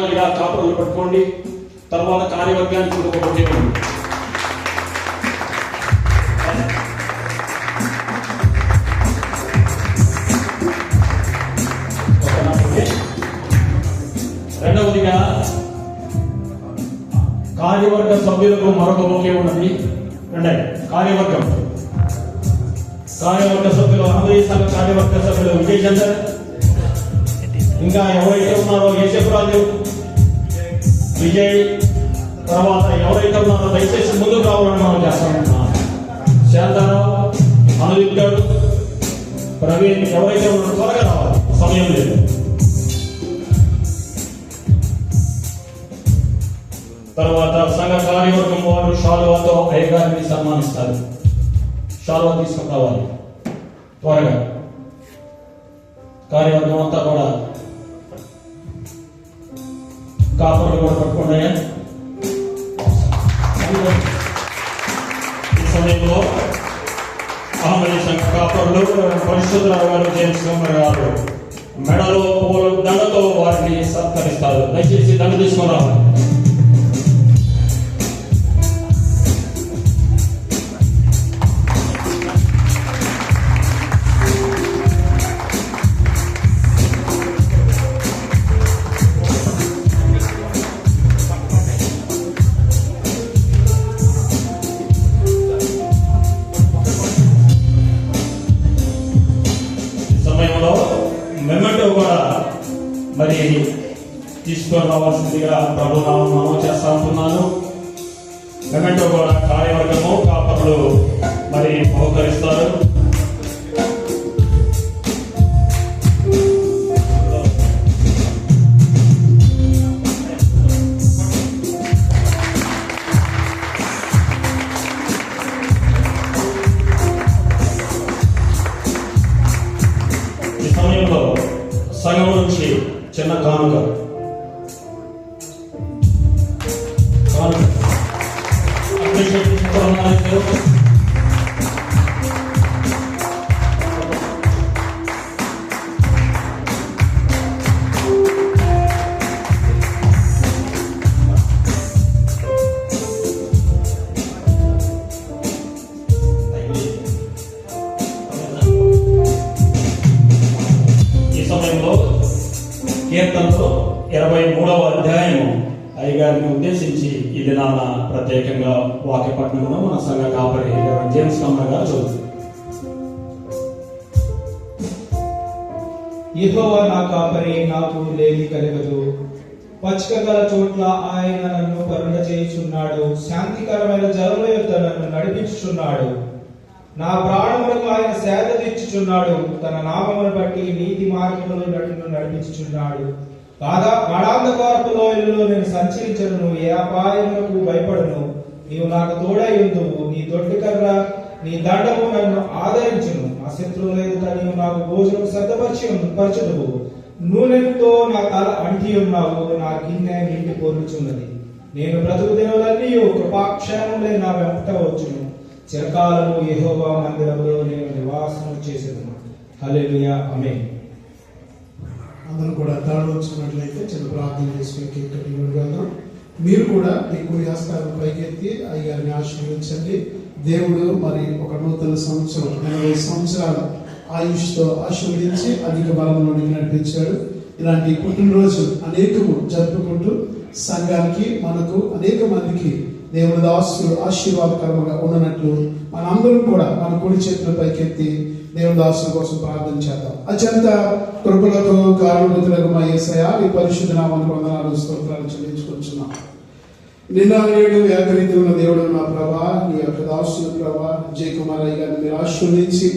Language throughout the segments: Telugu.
మొట్టమొదటిగా కాపురలు పట్టుకోండి, తర్వాత కార్యవర్గానికి చూడకపోతే రెండవదిగా కార్యవర్గ సభ్యులకు మరొక ముఖ్యం ఉన్నది. కార్యవర్గ సభ్యులు ఆంధ్ర సంఘ కార్యవర్గ సభ్యులు విజయ్ చందర్, ఇంకా ఎవరైతే ఉన్నారో యేసపురాజు, విజయ్, తర్వాత ఎవరైతే ఉన్నారో దయచేసి ముందుకు రావాలని మనం చేస్తాం. శాంతారావు, అనుదీప్ గారు, ప్రవీణ్, ఎవరైతే ఉన్నారో త్వరగా రావాలి, సమయం లేదు. తర్వాత సంఘ కార్యవర్గం వారు షాల్వాతో అయ్యగారిని సన్మానిస్తారు. షాల్వా తీసుకురావాలి త్వరగా. కార్యవర్గం అంతా కూడా కాపులు కూడా పట్టుకోండి. ఈ సమయంలో ఆమె సంఘ కాపులు పరిశుద్ధరావు గారు, జేమ్స్ కుమార్ గారు మెడలో పూల దండతో వారిని సత్కరిస్తారు. దయచేసి దండ తీసుకుని రావాలి. మెమెంటో కూడా మరి తీసుకొని రావాల్సిందిగా ప్రభునామం చేస్తా ఉంటున్నాను. మెమెంటో కూడా కార్యవర్గము కాపర్లు మరి బహుకరిస్తారు. సంఘం నుంచి చిన్న కానుక కీర్తనలో 23వ అధ్యాయము అయ్యగారిని ఉద్దేశించి ఈ దినాన ప్రత్యేకంగా వాక్యపట్నంలో మన సంఘ కాపరి జేమ్స్ కుమార్ గారు చదువుతారు. యెహోవా నా కాపరి, నాకు లేమి కలగదు. పచ్చిక గల చోట్ల ఆయన నన్ను కరుణ చేయుచున్నాడు. శాంతికరమైన జలముల యొద్ద నన్ను నడిపించుచున్నాడు. నా ప్రాణములకు ఆయన సేద తీర్చుచున్నాడు. తన నామమును బట్టి నీతి మార్గములో నన్ను నడిపించుచున్నాడు. గాఢాంధకారపు లోయలలో నేను సంచరించను, ఏ అపాయములకు భయపడను. నీవు నాకు తోడై ఉందువు. నీ దొడ్డి కర్ర, నీ దండము నన్ను ఆదరించును. నా శత్రువుల ఎదుట నీవు నాకు భోజనం సిద్ధపరచుదువు. నూనెతో నా తల అంటి ఉన్నావు. నా గిన్నె నిండి పొర్లుచున్నది. నేను బ్రతుకు దినములన్నీ కృపాక్షేమములే నా వెంట వచ్చును. చిరకాలము యెహోవా మందిరములో నేను నివాసము చేసేదను. హల్లెలూయా, ఆమేన్. అందరూ కూడా తలవంచుకున్నట్లయితే చిన్న ప్రార్థన చేసుకుని కట్టి వెళ్దాం. మీరు కూడా మీ కుడి హస్తాలను పైకెత్తి అయ్యగారిని ఆశీర్వదించండి. దేవుడు మరి ఒక నూతన సంవత్సరం 80 సంవత్సరాల ఆయుష్తో ఆశీర్వదించి అధిక బలంలోనికి నడిపించాడు. ఇలాంటి పుట్టినరోజు అనేకము జరుపుకుంటూ సంఘానికి, మనకు, అనేక మందికి దేవుని దాసులు ఆశీర్వాదకరంగా ఉన్నట్లు మనందరం కూడా మన కుడి చేతుల పైకెత్తి దేవుని దాసుల కోసం ప్రార్థన చేద్దాం. అత్యంత కృపలకు కారణభూతులకు మా యేసయ్యా మీ పరిశుద్ధ నామానికి వందనాలు స్తోత్రాలు చెల్లించుకుంటున్నాం. నిన్న నేడు ఏకరీతి ఉన్న దేవుడు నా ప్రభా, నీ యొక్క దాసుల ప్రభా జయకుమార్ అయ్య గారిని మీరు ఆశీర్వదించి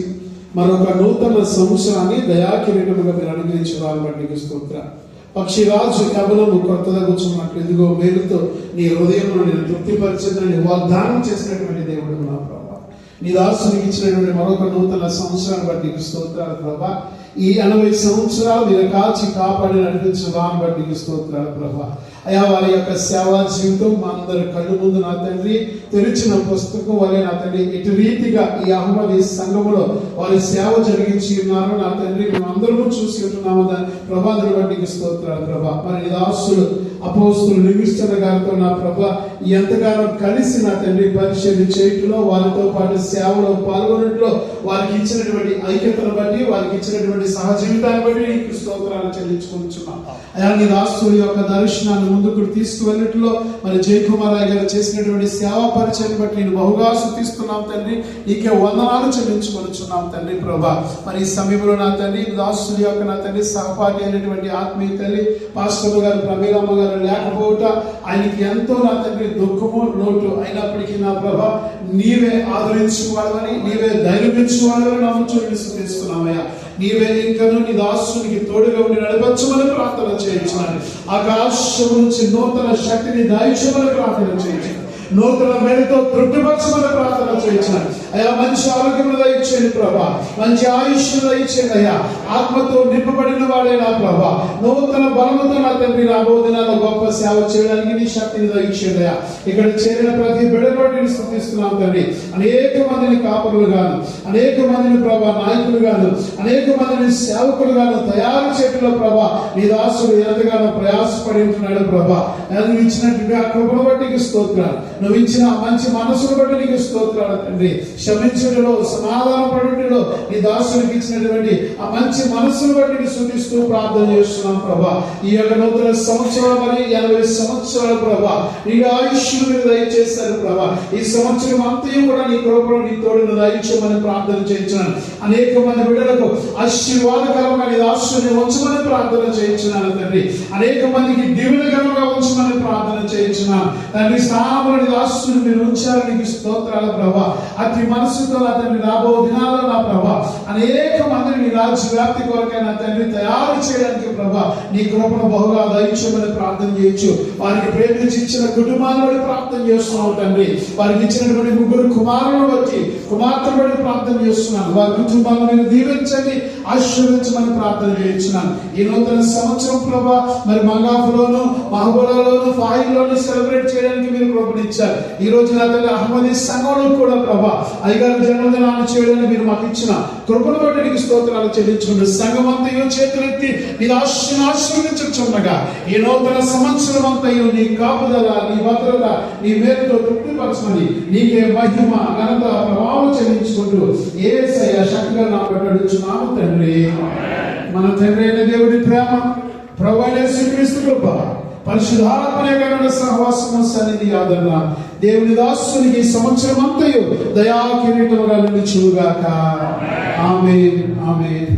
మరొక నూతన సంవత్సరాన్ని దయాకిరీటముగా మీరు అనుగ్రహించడానికి బట్టి నీకు స్తోత్రం. పక్షిరాజు కబలము కొత్తగా కూర్చున్నట్లు ఇదిగో మేలుతో నీ హృదయంలో నేను తృప్తిపరిచిందని వాగ్దానం చేసినటువంటి దేవుడు నా ప్రభా, నీ దాసునికి ఇచ్చినటువంటి మరొక నూతన సంవత్సరాన్ని బట్టి నీకు స్తోత్రాలు ప్రభా. ఈ 80 సంవత్సరాలు మీరు కాచి కాపాడి నడిపించిన దాన్ని బట్టి నీకు స్తోత్రాలు ప్రభా. అయా వారి యొక్క సేవా జీవితం మా అందరి కళ్ళు ముందు నా తండ్రి తెరిచిన పుస్తకం వలె నా తండ్రి ఇటు రీతిగా ఈ అహ్మదీ సంఘములో వారి సేవ జరిగించి ఉన్నారు నా తండ్రి. మేము అందరూ చూసి ఉంటున్నాము ప్రభా. దాన్ని బట్టి నీకు స్తోత్రాలు ప్రభా. మరి నీ దాసులు అపోస్తులు నిమిషణ గారితో నా ప్రభా ఎంతగానో కలిసి నా తండ్రి పరిచయం చేయటంలో వారితో పాటు సేవలో పాల్గొనట్లో వారికి ఇచ్చినటువంటి ఐక్యతను బట్టి వారికి ఇచ్చినటువంటి సహజీవితాన్ని బట్టి నీకు స్తోత్రాలు చెల్లించుకుంటున్నాం. అయా నీ దాసుల యొక్క దర్శనాన్ని ముందుకు తీసుకువెళ్ళట్లో మరి జయకుమారయ్య గారు చేసినటువంటి సేవా పరిచయాన్ని బట్టి నేను బహుగా స్తుతిస్తున్నాం తండ్రి. నీకే వందనాలు చెల్లించుకొనుచున్నాం తండ్రి ప్రభా. మరి ఈ సమయంలో నా తండ్రి దాసుల యొక్క నా తండ్రి సహపాఠి అయినటువంటి ఆత్మీయ తల్లి పాస్టర్ గారు ప్రమీలమ్మ గారు లేకపోవట ఆయనకి ఎంతో నా తండ్రి దుఃఖము లోటు అయినప్పటికీ నా ప్రభా నీవే ఆదరించుకోవాలని నీవే ధైర్యించుకోవాలని నమ్ముచు స్తుతిస్తున్నామయ్యా. నీవే ఇంకను నీ దాసునికి తోడుగా ఉండి నడిపించమని ప్రార్థన చేయించాను. ఆకాశం నుంచి నూతన శక్తిని దాయించమని ప్రార్థన చేయించాను. నూతన మేలుతో తృప్తిపరచమని ప్రార్థన చేయించాను. అయ్యా మంచి ఆరోగ్యం దయచేయండి ప్రభా. మంచి ఆయుష్ దయచేయండి అయ్యా. ఆత్మతో నింపబడిన వాడైనా ప్రభా నూతన బలముతో నా తండ్రి రాబోదినాల గొప్ప సేవ చేయడానికి నీ శక్తిని దయచేయండి అయ్యా. ఇక్కడ చేరిన ప్రతి బిడ్డను స్తుతిస్తున్నాం తండ్రి. అనేక మందిని కాపరులు గాను అనేక మందిని ప్రభా నాయకులు గాను అనేక మందిని సేవకులు గాను తయారు చేయడంలో ప్రభా నీ దాసుడు ఎంతగానో ప్రయాసపడి ఉంటున్నాడు ప్రభా. నువ్వు ఇచ్చినట్టుగా కృపను బట్టి నీకు స్తోత్రాలు. నువ్వు ఇచ్చిన మంచి మనసును బట్టి నీకు స్తోత్రాలు తండ్రి. క్షమించడంలో సమాధాన పడుటలో నీ దాసునికి ఇచ్చినటువంటి ఆ మంచి మనసును బట్టి నీ స్తుతిస్తూ ప్రార్థన చేస్తున్నాం ప్రభా. ఈ యొక్క నూతన సంవత్సరం మరి 80 సంవత్సరాలు ప్రభా నీ ఆయుష్ మీరు దయచేశారు ప్రభా. ఈ సంవత్సరం అంతయు కూడా నీ కృపను నీ తోడును దయచేయమని ప్రార్థన చేయించున్నాను. అనేక మంది బిడ్డలకు ఆశీర్వాదకరంగా నీ దాసుని ఉంచమని ప్రార్థన చేయించున్నాను తండ్రి. అనేక మందికి దీవెనకరంగా ఉంచమని ప్రార్థన చేయించున్నాను తండ్రి. స్థానంలో నీ దాసుని మీరు ఉంచారు. నీకు స్తోత్రాల ప్రభా. అతి మనసుతో నా తండ్రి రాబో దినాల్లో నా ప్రభా అనేక మందిని నీ రాజ్య వ్యాప్తి కొరకై నా తండ్రి తయారు చేయడానికి ప్రభా నీ కృపను బహుగా దయచేయమని ప్రార్థన చేయొచ్చు. వారికి ప్రేమించి ఇచ్చిన కుటుంబాలను బట్టి ప్రార్థన చేస్తున్నావు తండ్రి. వారికి ఇచ్చినటువంటి 3 కుమారులను బట్టి కుమార్తెను బట్టి ప్రార్థన చేస్తున్నాను. వారి కుటుంబాలను మీరు దీవించండి ఆశీర్వదించమని ప్రార్థన చేయించున్నాను. ఈ నూతన సంవత్సరం ప్రభా మరి మంగాపులోను మహబూబాలోను ఫాయిల్లోను సెలబ్రేట్ చేయడానికి మీరు కృపనిచ్చారు. ఈ రోజు నా తండ్రి అహ్మదీ సంఘంలో కూడా ప్రభా అయ్యగారి జన్మదినాన్ని చేయడానికి మీరు మాకు ఇచ్చిన కృపను బట్టి నీకు స్తోత్రాలు చెల్లించుకుంటూ సంఘం అంతయు చేతులెత్తి నీ ఆశీర్వదించుచుండగా ఈ నూతన సంవత్సరం అంతయు నీ కాపుదల నీ భద్రత నీ మేలుతో తృప్తిపరచమని నీకే మహిమ ఘనత ప్రభావం చెల్లించుకుంటూ యేసయ్య శక్తిగా నా పెట్టడుచున్నాము తండ్రి. మన తండ్రి అయిన దేవుడి ప్రేమ ప్రభువైన యేసుక్రీస్తు కృప పరిశుద్ధాత్మ సహవాసము సన్నిధి ఆదరణ దేవుని దాసునికి సంవత్సరం అంతయు దయా కిరీటముగా నిలుచుగాక. ఆమేన్ ఆమేన్.